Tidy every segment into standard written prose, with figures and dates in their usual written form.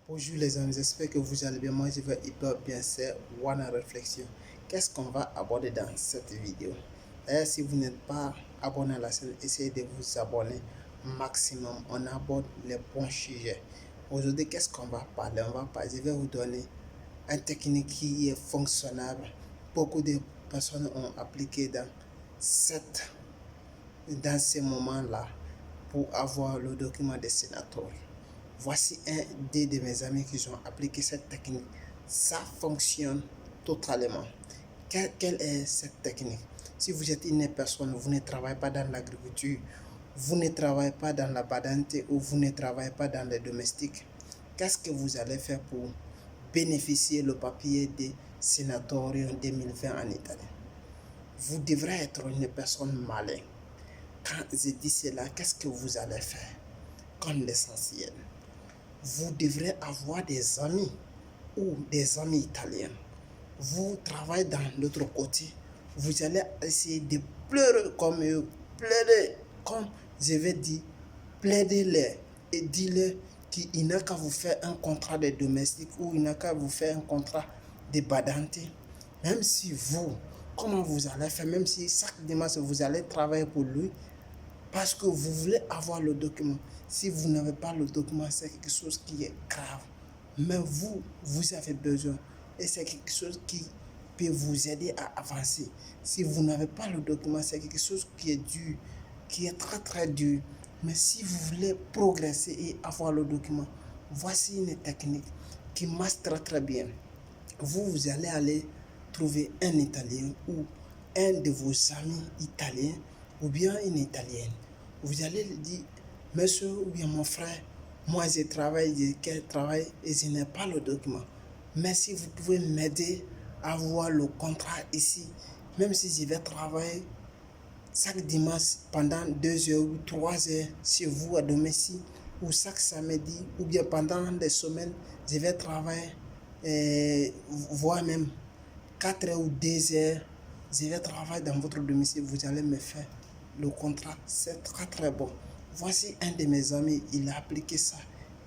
Bonjour les amis, j'espère que vous allez bien. Moi je vais hyper bien. C'est One Réflexion. Qu'est-ce qu'on va aborder dans cette vidéo? D'ailleurs, si vous n'êtes pas abonné à la chaîne, essayez de vous abonner maximum. On aborde les bons sujets. Aujourd'hui, qu'est-ce qu'on va parler? Je vais vous donner une technique qui est fonctionnable. Beaucoup de personnes ont appliqué dans ces moments-là pour avoir le document de sénateur. Voici un de mes amis qui ont appliqué cette technique. Ça fonctionne totalement. Quelle est cette technique? Si vous êtes une personne, vous ne travaillez pas dans l'agriculture, vous ne travaillez pas dans la badante ou vous ne travaillez pas dans les domestiques, qu'est-ce que vous allez faire pour bénéficier le papier de Senatorium 2020 en Italie? Vous devrez être une personne malin. Quand je dis cela, qu'est-ce que vous allez faire? Comme l'essentiel, vous devrez avoir des amis ou des amis italiens. Vous travaillez dans l'autre côté, vous allez essayer de pleurer comme eux, plaider comme je vais dire, plaidez-les et dites-leur qu'il n'a qu'à vous faire un contrat de domestique ou il n'a qu'à vous faire un contrat de badante. Même si vous, comment vous allez faire, même si chaque dimanche vous allez travailler pour lui, parce que vous voulez avoir le document. Si vous n'avez pas le document, c'est quelque chose qui est grave. Mais vous avez besoin. Et c'est quelque chose qui peut vous aider à avancer. Si vous n'avez pas le document, c'est quelque chose qui est dur, qui est très très dur. Mais si vous voulez progresser et avoir le document, voici une technique qui marche très très bien. Vous allez aller trouver un Italien ou un de vos amis italiens ou bien une Italienne. Vous allez lui dire, monsieur ou bien mon frère, moi je travaille, et je n'ai pas le document. Mais si vous pouvez m'aider à avoir le contrat ici, même si je vais travailler chaque dimanche pendant 2 heures ou 3 heures chez vous à domicile, ou chaque samedi, ou bien pendant des semaines, je vais travailler, voire même 4 heures ou 2 heures, je vais travailler dans votre domicile, vous allez me faire le contrat. C'est très très bon. Voici un de mes amis, il a appliqué ça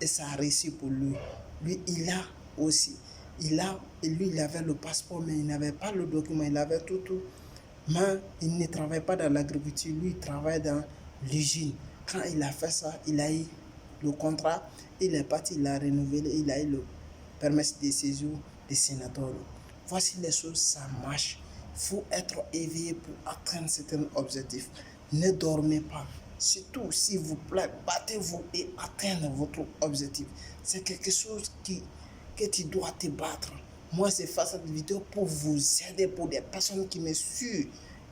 et ça a réussi pour lui. Lui, il a aussi, il avait le passeport, mais il n'avait pas le document, il avait tout. Mais il ne travaille pas dans l'agriculture, lui il travaille dans l'usine. Quand il a fait ça, il a eu le contrat, il est parti, il a renouvelé, il a eu le permis de séjour de sénateur. Voici les choses, ça marche. Il faut être éveillé pour atteindre certains objectifs. Ne dormez pas. Surtout, s'il vous plaît, battez-vous et atteignez votre objectif. C'est quelque chose que tu dois te battre. Moi, je fais cette vidéo pour vous aider, pour des personnes qui me suivent.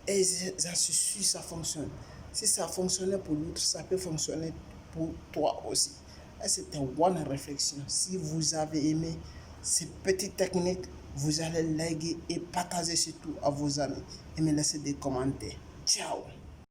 Et j'en suis sûr, ça fonctionne. Si ça fonctionnait pour l'autre, ça peut fonctionner pour toi aussi. Et c'était One Réflexion. Si vous avez aimé ces petites techniques, vous allez liker et partager surtout à vos amis. Et me laisser des commentaires. Ciao!